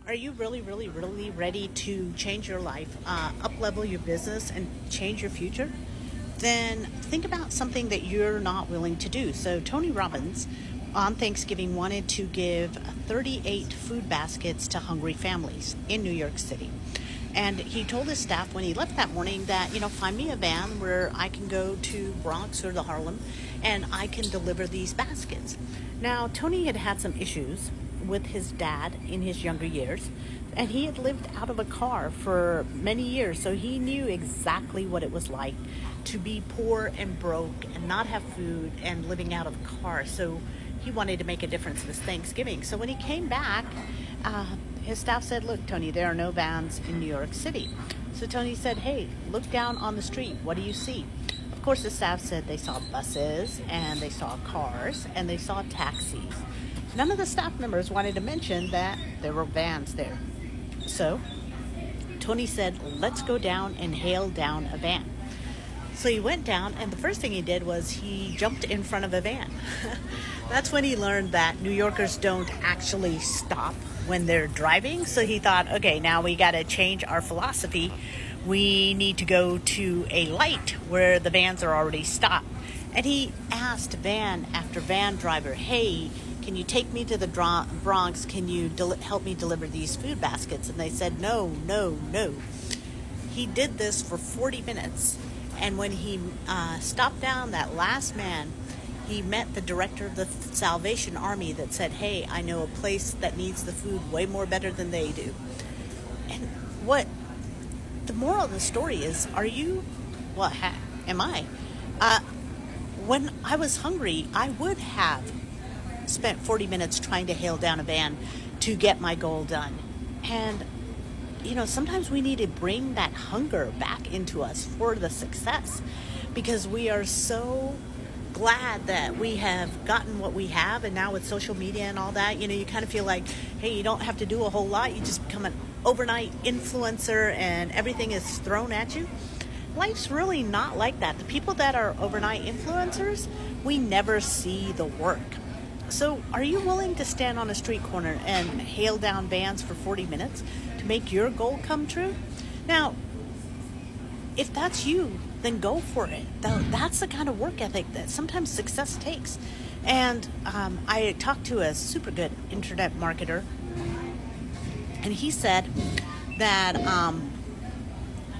Are you really ready to change your life, up-level your business, and change your future? Then think about something that you're not willing to do. So Tony Robbins on Thanksgiving wanted to give 38 food baskets to hungry families in New York City. And he told his staff when he left that morning that, find me a van where I can go to Bronx or the Harlem and I can deliver these baskets. Now, Tony had had some issues with his dad in his younger years, and he had lived out of a car for many years, so he knew exactly what it was like to be poor and broke and not have food and living out of a car. So he wanted to make a difference this Thanksgiving. So when he came back, his staff said, look, Tony, there are no vans in New York City. So Tony said, hey, look down on the street. What do you see? Of course, the staff said they saw buses and they saw cars and they saw taxis. None of the staff members wanted to mention that there were vans there. So Tony said, let's go down and hail down a van. So he went down, and the first thing he did was he jumped in front of a van. That's when he learned that New Yorkers don't actually stop when they're driving. So he thought, okay, now we got to change our philosophy. We need to go to a light where the vans are already stopped. And he asked van after van driver, hey, can you take me to the Bronx? Can you help me deliver these food baskets? And they said, no. He did this for 40 minutes. And when he stopped down that last man, he met the director of the Salvation Army that said, hey, I know a place that needs the food way more better than they do. And what the moral of the story is, am I? When I was hungry, I would have spent 40 minutes trying to hail down a van to get my goal done. And sometimes we need to bring that hunger back into us for the success, because we are so glad that we have gotten what we have. And now with social media and all that, you kind of feel like, hey, you don't have to do a whole lot. You just become an overnight influencer and everything is thrown at you. Life's really not like that. The people that are overnight influencers, we never see the work. So are you willing to stand on a street corner and hail down vans for 40 minutes to make your goal come true? Now, if that's you, then go for it. That's the kind of work ethic that sometimes success takes. And I talked to a super good internet marketer, and he said that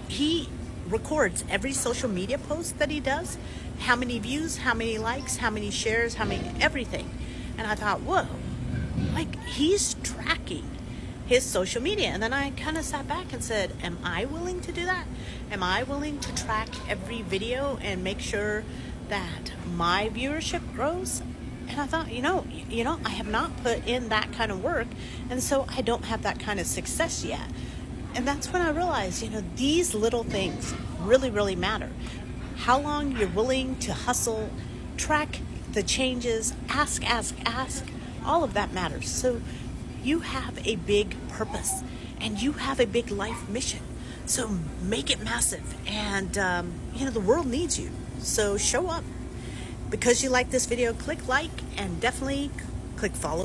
he records every social media post that he does, how many views, how many likes, how many shares, everything. And I thought, whoa, he's tracking his social media. And then I kind of sat back and said, am I willing to do that? Am I willing to track every video and make sure that my viewership grows? And I thought, I have not put in that kind of work. And so I don't have that kind of success yet. And that's when I realized, these little things really matter. How long you're willing to hustle, track the changes, ask, all of that matters. So you have a big purpose and you have a big life mission. So make it massive. And, the world needs you. So show up. Because you like this video, click like and definitely click follow.